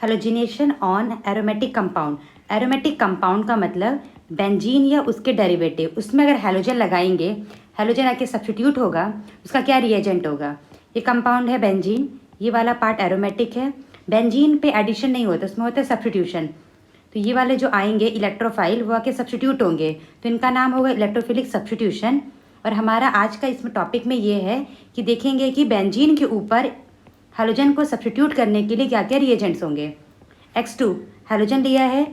Halogenation on aromatic compound. Aromatic compound का मतलब benzene या उसके डेरिवेटिव, उसमें अगर हेलोजन लगाएंगे, हेलोजन आके सब्स्टिट्यूट होगा, उसका क्या रिएजेंट होगा। ये कंपाउंड है बेंजीन, ये वाला पार्ट एरोमेटिक है। बेंजीन पे एडिशन नहीं होता, उसमें होता है सब्स्टिट्यूशन। तो ये वाले जो आएंगे इलेक्ट्रोफाइल, वो आके सब्स्टिट्यूट होंगे, तो इनका नाम होगा इलेक्ट्रोफिलिक सब्स्टिट्यूशन। और हमारा आज का इसमें टॉपिक में ये है कि देखेंगे कि बेंजीन के ऊपर हेलोजन को सब्स्टिट्यूट करने के लिए क्या क्या रिएजेंट्स होंगे। X2 हेलोजन लिया है,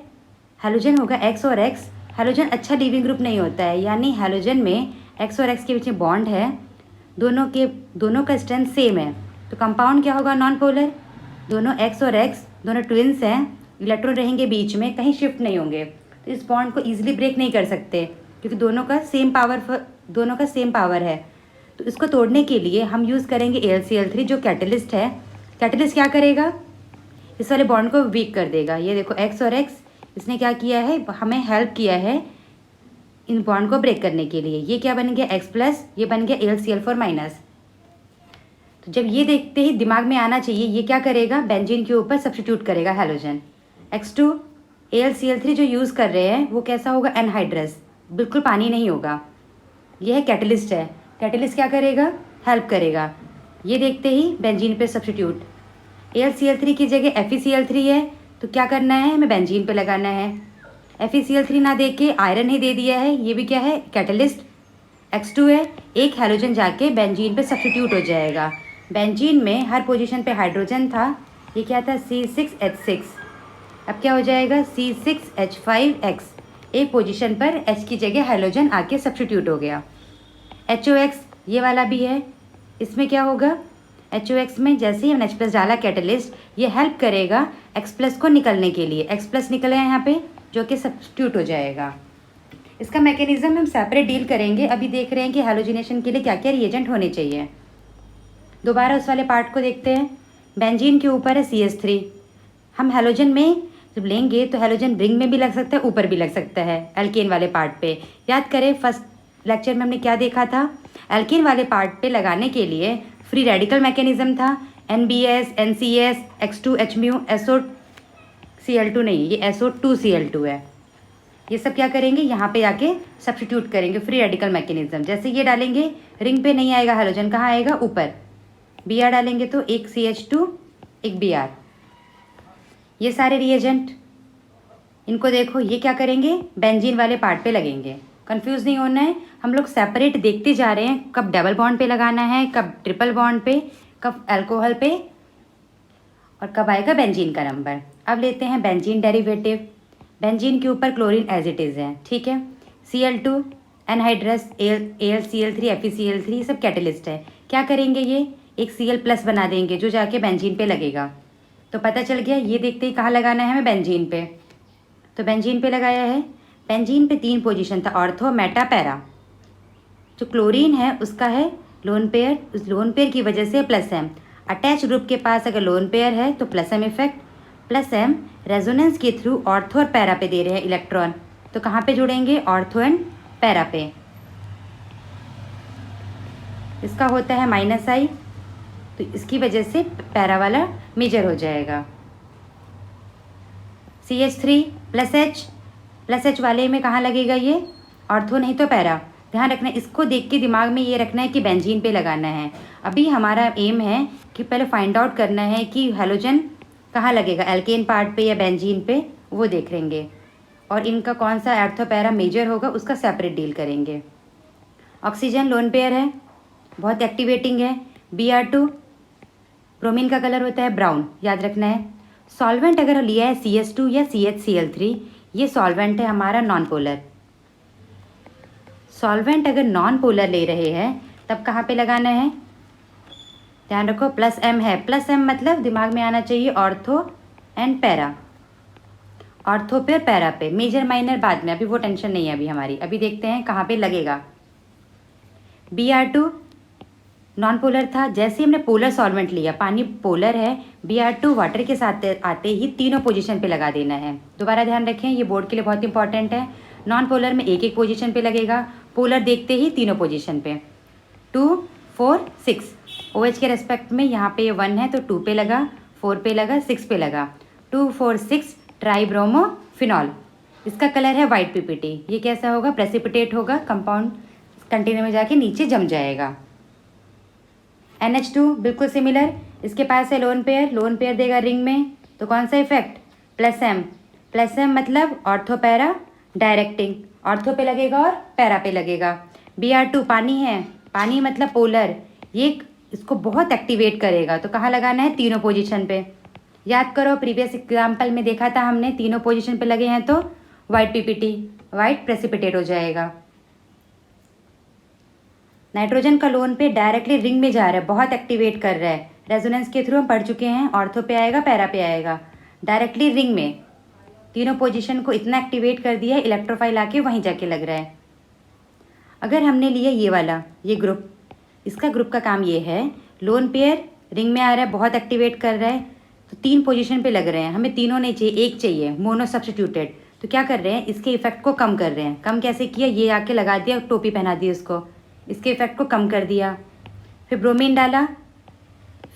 हेलोजन होगा X और X। हेलोजन अच्छा लीविंग ग्रुप नहीं होता है, यानी हेलोजन में X और X के बीच में बॉन्ड है, दोनों का स्ट्रेंथ सेम है, तो कंपाउंड क्या होगा, नॉन पोलर। दोनों X और X दोनों ट्विंस हैं, इलेक्ट्रॉन रहेंगे बीच में, कहीं शिफ्ट नहीं होंगे, तो इस बॉन्ड को ईजिली ब्रेक नहीं कर सकते क्योंकि दोनों का सेम पावर है। तो इसको तोड़ने के लिए हम यूज़ करेंगे AlCl3 जो कैटलिस्ट है। कैटलिस्ट क्या करेगा, इस वाले बॉन्ड को वीक कर देगा। ये देखो X और X, इसने क्या किया है, हमें हेल्प किया है इन बॉन्ड को ब्रेक करने के लिए। ये क्या बन गया X+, ये बन गया AlCl4-। तो जब ये देखते ही दिमाग में आना चाहिए, ये क्या करेगा, बेंजीन के ऊपर सब्स्टिट्यूट करेगा हेलोजन। X2 AlCl3 जो यूज़ कर रहे हैं वो कैसा होगा, एनहाइड्रस, बिल्कुल पानी नहीं होगा। यह है कैटलिस्ट है, कैटलिस्ट क्या करेगा, हेल्प करेगा। ये देखते ही बेंजीन पे सब्स्टिट्यूट। AlCl3 की जगह FeCl3 है, तो क्या करना है, हमें बेंजीन पे लगाना है। FeCl3 ना दे के आयरन ही दे दिया है, ये भी क्या है, कैटलिस्ट। X2 है, एक हेलोजन जाके बेंजीन पे सब्स्टिट्यूट हो जाएगा। बेंजीन में हर पोजीशन पे हाइड्रोजन था, ये क्या था, C6H6, अब क्या हो जाएगा, C6H5X। एक पोजीशन पर H की जगह हेलोजन आके सब्स्टिट्यूट हो गया। HOX ये वाला भी है, इसमें क्या होगा, HOX में जैसे ही हमने H+ डाला कैटलिस्ट, ये हेल्प करेगा X+ को निकलने के लिए। X+ निकला है यहाँ पे, जो कि सब्स्टिट्यूट हो जाएगा। इसका मैकेनिज्म हम सेपरेट डील करेंगे। अभी देख रहे हैं कि हेलोजिनेशन के लिए क्या क्या रिएजेंट होने चाहिए। दोबारा उस वाले पार्ट को देखते हैं। बेंजीन के ऊपर है CH3, हम हेलोजन में जब लेंगे तो हेलोजन रिंग में भी लग सकता है, ऊपर भी लग सकता है, एल्केन वाले पार्ट पे। याद करें फर्स्ट लेक्चर में हमने क्या देखा था, एल्केन वाले पार्ट पे लगाने के लिए फ्री रेडिकल मैकेनिज्म था, NBS, NCS, X2 Hmu, SO2Cl2 नहीं, ये SO2Cl2 है। ये सब क्या करेंगे, यहाँ पे आके सब्स्टिट्यूट करेंगे, फ्री रेडिकल मैकेनिज्म। जैसे ये डालेंगे रिंग पे नहीं आएगा हेलोजन, कहाँ आएगा, ऊपर। Br डालेंगे तो एक CH2 एक Br। ये सारे रिएजेंट, इनको देखो, ये क्या करेंगे, बेंजीन वाले पार्ट पे लगेंगे। कंफ्यूज नहीं होना है, हम लोग सेपरेट देखते जा रहे हैं, कब डबल बॉन्ड पे लगाना है, कब ट्रिपल बॉन्ड पे, कब अल्कोहल पे, और कब आएगा बेंजीन का नंबर। अब लेते हैं बेंजीन डेरिवेटिव। बेंजीन के ऊपर क्लोरीन एज इट इज़ है, ठीक है। Cl2 एनहाइड्रस, AlCl3, FeCl3 सब कैटलिस्ट है। क्या करेंगे, ये एक Cl+ बना देंगे जो जाके बेंजीन पे लगेगा। तो पता चल गया, ये देखते ही कहाँ लगाना है हमें, बेंजीन पे। तो बेंजीन पे लगाया है। बेंजीन पे 3 पोजीशन था, ऑर्थो, मेटा, पैरा। जो क्लोरीन है उसका है लोन पेयर, उस लोन पेयर की वजह से +M। अटैच ग्रुप के पास अगर लोन पेयर है तो +M इफेक्ट, +M रेजोनेंस के थ्रू ऑर्थो और पैरा पे दे रहे हैं इलेक्ट्रॉन, तो कहाँ पे जुड़ेंगे, ऑर्थो एंड पैरा पे। इसका होता है -I, तो इसकी वजह से पैरा वाला मेजर हो जाएगा। CH3 +H वाले में कहाँ लगेगा, ये ऑर्थो नहीं तो पैरा। ध्यान रखना, इसको देख के दिमाग में ये रखना है कि बेंजीन पे लगाना है। अभी हमारा एम है कि पहले फाइंड आउट करना है कि हेलोजन कहाँ लगेगा, एल्केन पार्ट पे या बेंजीन पे, वो देख लेंगे। और इनका कौन सा ऑर्थो पैरा मेजर होगा उसका सेपरेट डील करेंगे। ऑक्सीजन लोन पेयर है, बहुत एक्टिवेटिंग है। Br2 ब्रोमीन का कलर होता है ब्राउन, याद रखना है। सॉल्वेंट अगर लिया है CH2 या CHCl3, ये सॉल्वेंट है हमारा नॉन पोलर। सॉल्वेंट अगर नॉन पोलर ले रहे हैं तब कहाँ पे लगाना है, ध्यान रखो, +M है। +M मतलब दिमाग में आना चाहिए ऑर्थो एंड पैरा, ऑर्थो पे पैरा पे, मेजर माइनर बाद में, अभी वो टेंशन नहीं है अभी हमारी। अभी देखते हैं कहाँ पे लगेगा। Br2 नॉन पोलर था, जैसे हमने पोलर सॉल्वेंट लिया, पानी पोलर है, Br2 वाटर के साथ आते ही तीनों पोजीशन पे लगा देना है। दोबारा ध्यान रखें, ये बोर्ड के लिए बहुत इंपॉर्टेंट है। नॉन पोलर में एक एक पोजीशन पे लगेगा, पोलर देखते ही तीनों पोजीशन पे। 2, 4, 6 OH के रेस्पेक्ट में यहाँ पे 1 है तो 2 पे लगा, 4 पे लगा, 6 पे लगा। 2,4,6 ट्राईब्रोमोफिनॉल। इसका कलर है वाइट पीपीटी। ये कैसा होगा? प्रेसिपिटेट होगा, कंपाउंड कंटेनर में जाके नीचे जम जाएगा। NH2 बिल्कुल सिमिलर, इसके पास है लोन पेयर, लोन पेयर देगा रिंग में, तो कौन सा effect? Plus M. Plus M मतलब ऑर्थो पैरा डायरेक्टिंग, ऑर्थो पे लगेगा और पैरा पे लगेगा। Br2 पानी है, पानी मतलब पोलर, ये इसको बहुत एक्टिवेट करेगा, तो कहाँ लगाना है? तीनों पोजीशन पे। याद करो प्रीवियस एग्जाम्पल में देखा था हमने, तीनों पोजीशन पे लगे हैं तो वाइट पीपीटी, वाइट प्रेसिपिटेट हो जाएगा। नाइट्रोजन का लोन पे डायरेक्टली रिंग में जा रहा है, बहुत एक्टिवेट कर रहा है। रेजोनेंस के थ्रू हम पढ़ चुके हैं, ऑर्थो पे आएगा, पैरा पे आएगा, डायरेक्टली रिंग में तीनों पोजीशन को इतना एक्टिवेट कर दिया है, इलेक्ट्रोफाइल आके वहीं जाके लग रहा है। अगर हमने लिया ये वाला, ये ग्रुप, इसका ग्रुप का काम ये है, लोन पेयर रिंग में आ रहा है, बहुत एक्टिवेट कर रहा है, तो 3 पोजीशन पे लग रहे हैं, हमें तीनों नहीं चाहिए, एक चाहिए, मोनो सब्स्टिट्यूटेड। तो क्या कर रहे हैं? इसके इफेक्ट को कम कर रहे हैं। कम कैसे किया? ये आके लगा दिया, टोपी पहना दी उसको, इसके इफेक्ट को कम कर दिया। फिर ब्रोमीन डाला,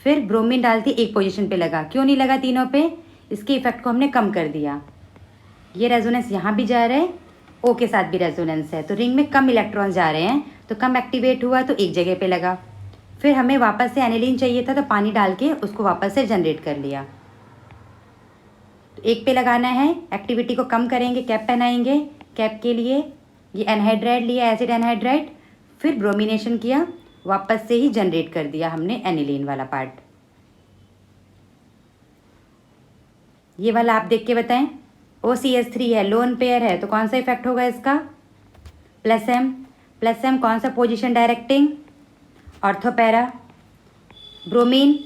फिर ब्रोमीन डालती एक पोजीशन पे लगा, क्यों नहीं लगा तीनों पे? इसके इफेक्ट को हमने कम कर दिया। ये रेजोनेंस यहाँ भी जा रहा है, ओ के साथ भी रेजोनेंस है, तो रिंग में कम इलेक्ट्रॉन जा रहे हैं, तो कम एक्टिवेट हुआ, तो एक जगह पे लगा। फिर हमें वापस से एनिलीन चाहिए था, तो पानी डाल के उसको वापस से जनरेट कर लिया। तो एक पे लगाना है, एक्टिविटी को कम करेंगे, कैप पहनाएंगे, कैप के लिए ये एनहाइड्राइड लिया, एसिड एनहाइड्राइड, फिर ब्रोमिनेशन किया, वापस से ही जनरेट कर दिया हमने एनिलीन वाला पार्ट। ये वाला आप देख के बताएं। OCH3 है, लोन पेयर है, तो कौन सा इफेक्ट होगा इसका? Plus M. प्लस एम कौन सा position directing? Ortho para. Bromine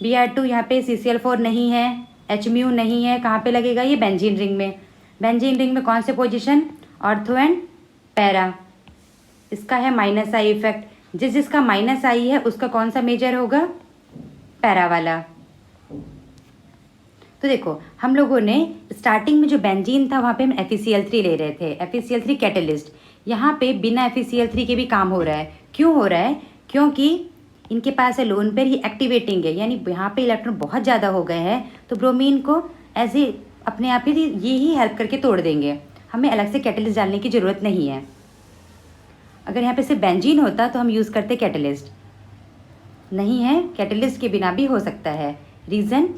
Br2 यहाँ पे CCl4 नहीं है, HMu नहीं है, कहाँ पे लगेगा ये? बेंजीन रिंग में। बेंजीन रिंग में कौन से पोजीशन? Ortho and para. इसका है माइनस आई इफेक्ट, जिसका माइनस आई है उसका कौन सा मेजर होगा? पैरा वाला। तो देखो हम लोगों ने स्टार्टिंग में जो बेंजीन था वहाँ पे हम FeCl3 ले रहे थे, FeCl3 कैटलिस्ट। यहाँ पे बिना FeCl3 के भी काम हो रहा है। क्यों हो रहा है? क्योंकि इनके पास है लोन पेयर, ही एक्टिवेटिंग है, यानी यहाँ पे इलेक्ट्रॉन बहुत ज़्यादा हो गए हैं, तो ब्रोमीन को ऐसे अपने आप ही ये ही हेल्प करके तोड़ देंगे, हमें अलग से कैटलिस्ट डालने की ज़रूरत नहीं है। अगर यहाँ पे सिर्फ बेंजीन होता तो हम यूज़ करते कैटलिस्ट, नहीं है, कैटलिस्ट के बिना भी हो सकता है। रीज़न,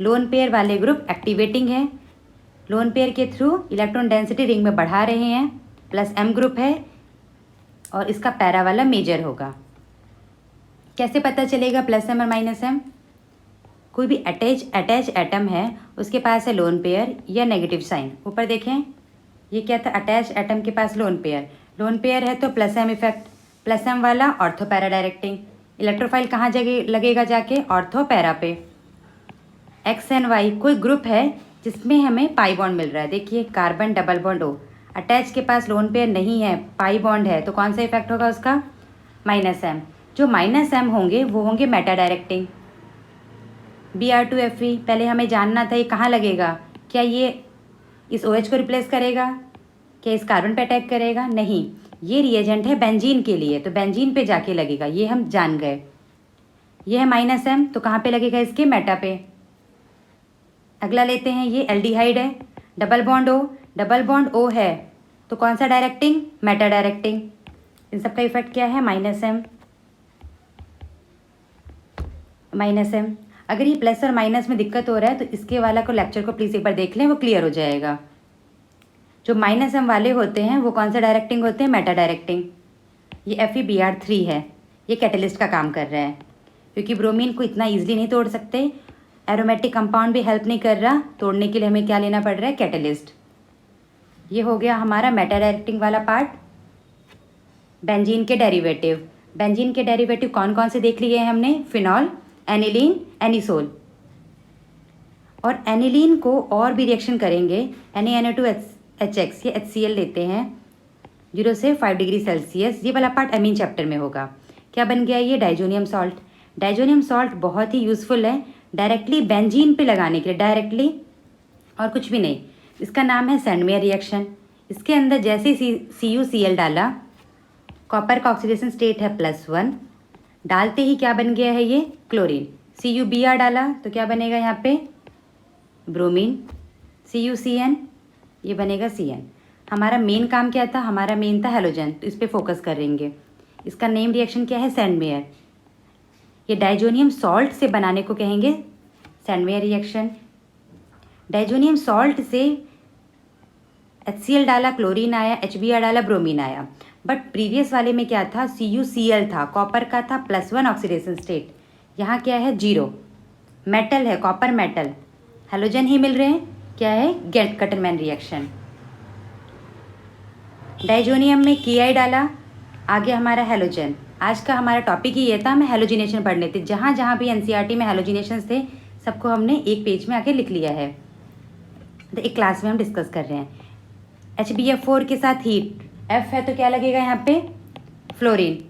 लोन पेयर वाले ग्रुप एक्टिवेटिंग है, लोन पेयर के थ्रू इलेक्ट्रॉन डेंसिटी रिंग में बढ़ा रहे हैं, प्लस एम ग्रुप है, और इसका पैरा वाला मेजर होगा। कैसे पता चलेगा प्लस एम और माइनस एम? कोई भी अटैच एटम है, उसके पास है लोन पेयर या नेगेटिव साइन। ऊपर देखें, ये क्या था? अटैच एटम के पास लोन पेयर, लोन पेयर है तो plus M effect, plus M वाला ऑर्थो पैरा डायरेक्टिंग। इलेक्ट्रोफाइल कहाँ जगह लगेगा? जाके ऑर्थो पैरा पे। XNY कोई ग्रुप है जिसमें हमें पाई बॉन्ड मिल रहा है, देखिए carbon double bond O, attach के पास लोन पेयर नहीं है, पाई बॉन्ड है, तो कौन सा इफेक्ट होगा उसका? Minus M. जो माइनस एम होंगे वो होंगे मेटा डायरेक्टिंग। Br2Fe पहले हमें जानना था ये कहाँ लगेगा, क्या ये इस OH को रिप्लेस करेगा, क्या इस कार्बन पे अटैक करेगा? नहीं, ये रिएजेंट है बेंजीन के लिए, तो बेंजीन पे जाके लगेगा, ये हम जान गए। ये है माइनस एम, तो कहाँ पे लगेगा? इसके मेटा पे। अगला लेते हैं, ये एल्डिहाइड है, डबल बॉन्ड O है, तो कौन सा डायरेक्टिंग? Meta directing. इन सब का इफेक्ट क्या है? Minus M. अगर ये प्लस और माइनस में दिक्कत हो रहा है तो इसके वाला को लेक्चर को प्लीज़ एक बार देख लें, वो क्लियर हो जाएगा। जो माइनस एम वाले होते हैं वो कौन सा डायरेक्टिंग होते हैं? Meta directing. ये FeBr3 है, ये कैटलिस्ट का काम कर रहा है, क्योंकि ब्रोमीन को इतना ईजिली नहीं तोड़ सकते, एरोमेटिक कंपाउंड भी हेल्प नहीं कर रहा, तोड़ने के लिए हमें क्या लेना पड़ रहा है? कैटलिस्ट। ये हो गया हमारा मेटा डायरेक्टिंग वाला पार्ट। बेंजीन के डेरिवेटिव कौन कौन से देख लिए हैं हमने? Phenol, aniline, anisole. और एनिलीन को और भी रिएक्शन करेंगे, NaNO2HX, ये HCl लेते हैं 0 से 5 डिग्री सेल्सियस, ये वाला पार्ट अमीन चैप्टर में होगा। क्या बन गया ये? Diazonium salt. डाइजोनियम सॉल्ट बहुत ही यूज़फुल है डायरेक्टली बेंजीन पे लगाने के लिए, डायरेक्टली और कुछ भी नहीं। इसका नाम है सैंडमेयर रिएक्शन। इसके अंदर जैसे ही CuCl डाला, कॉपर का ऑक्सीडेशन स्टेट है +1, डालते ही क्या बन गया है? ये क्लोरीन। CuBr डाला तो क्या बनेगा यहाँ पे? ब्रोमीन, CuCN, ये बनेगा CN। हमारा मेन काम क्या था? हमारा मेन था हैलोजन, तो इस पर फोकस करेंगे। इसका नेम रिएक्शन क्या है? सैंडमेयर। ये डाइजोनियम सॉल्ट से बनाने को कहेंगे सैंडमेयर रिएक्शन। डाइजोनियम सॉल्ट से HCl डाला, क्लोरीन आया, HBr डाला, ब्रोमीन आया। बट प्रीवियस वाले में क्या था? CuCl था, कॉपर का था, +1 ऑक्सीडेशन स्टेट। यहाँ क्या है? 0। मेटल है, कॉपर मेटल, हैलोजन ही मिल रहे हैं। क्या है? Gattermann reaction. डाइजोनियम में Ki डाला, आगे हमारा हैलोजन। आज का हमारा टॉपिक ही ये था, हमें हैलोजिनेशन पढ़ लेते। जहाँ जहाँ भी NCERT में हैलोजिनेशन थे सबको हमने एक पेज में आके लिख लिया है, तो एक क्लास में हम डिस्कस कर रहे हैं। HbF4 के साथ हीट, F है तो क्या लगेगा यहाँ पे? फ्लोरीन।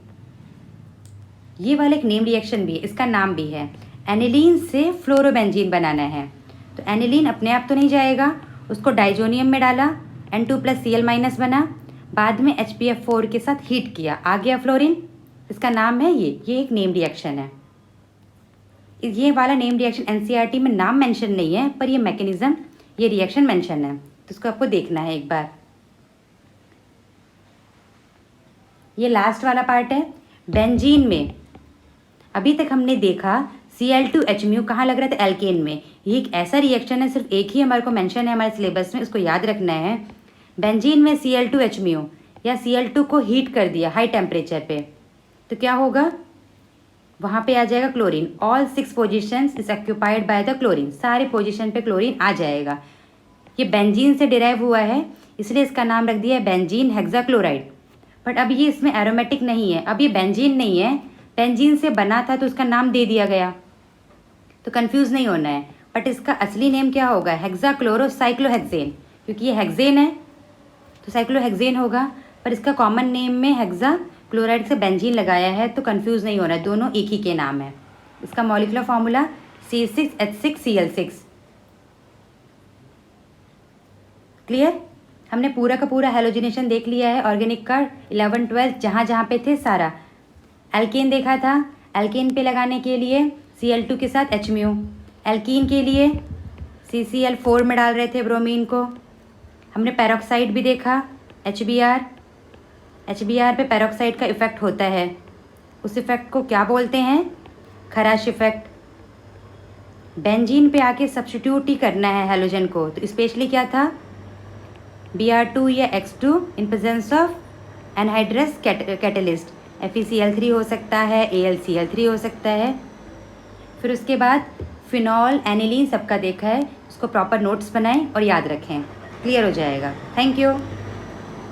ये वाला एक नेम रिएक्शन भी है, इसका नाम भी है। एनिलीन से फ्लोरोबेंजीन बनाना है, तो एनिलीन अपने आप तो नहीं जाएगा, उसको डाइजोनियम में डाला, N2+Cl- बना, बाद में HbF4 के साथ हीट किया, आ गया फ्लोरीन। इसका नाम है ये एक नेम रिएक्शन है। ये वाला नेम रिएक्शन NCERT में नाम मेंशन नहीं है, पर ये मैकेनिज्म, ये रिएक्शन मेंशन है, तो इसको आपको देखना है एक बार। ये लास्ट वाला पार्ट है। बेंजीन में अभी तक हमने देखा Cl2H- कहाँ लग रहा था? एल्केन में। ये एक ऐसा रिएक्शन है, सिर्फ एक ही हमारे को मेंशन है हमारे सिलेबस में, इसको याद रखना है। बेंजीन में Cl2H- या Cl2 को हीट कर दिया हाई टेम्परेचर पे, तो क्या होगा? वहाँ पे आ जाएगा chlorine. All 6 positions is occupied by the chlorine, सारे पोजिशन पे क्लोरीन आ जाएगा। ये बेंजीन से डिराइव हुआ है, इसलिए इसका नाम रख दिया है बेंजीन हेक्साक्लोराइड। बट अब ये इसमें एरोमेटिक नहीं है, अब ये बेंजीन नहीं है, बेंजीन से बना था तो उसका नाम दे दिया गया, तो कंफ्यूज नहीं होना है। बट इसका असली नेम क्या होगा? हेक्साक्लोरोसाइक्लोहेक्सेन, क्योंकि ये हेक्सेन है तो साइक्लोहेक्सेन होगा, पर इसका कॉमन नेम में हेक्साक्लोराइड से बेंजीन लगाया है, तो कंफ्यूज नहीं होना है, दोनों एक ही के नाम है। इसका मॉलिक्यूलर फॉर्मूला C6H6Cl6। क्लियर? हमने पूरा का पूरा हैलोजिनेशन देख लिया है ऑर्गेनिक का, 11, 12 जहाँ जहाँ पे थे सारा। एल्केन देखा था, एल्केन पे लगाने के लिए Cl2 के साथ H-, एल्कीन के लिए CCl4 में डाल रहे थे ब्रोमीन को। हमने पैरोक्साइड भी देखा, HBr पे पैरोक्साइड का इफ़ेक्ट होता है, उस इफ़ेक्ट को क्या बोलते हैं? खराश इफ़ेक्ट। बेंजीन पे आके सब्स्टिट्यूट ही करना है हैलोजन को, तो स्पेशली क्या था? Br2 या X2 in presence of anhydrous catalyst, FeCl3 हो सकता है, AlCl3 हो सकता है। फिर उसके बाद फिनॉल, एनिलीन सबका देखा है, उसको प्रॉपर नोट्स बनाएं और याद रखें, क्लियर हो जाएगा। Thank you.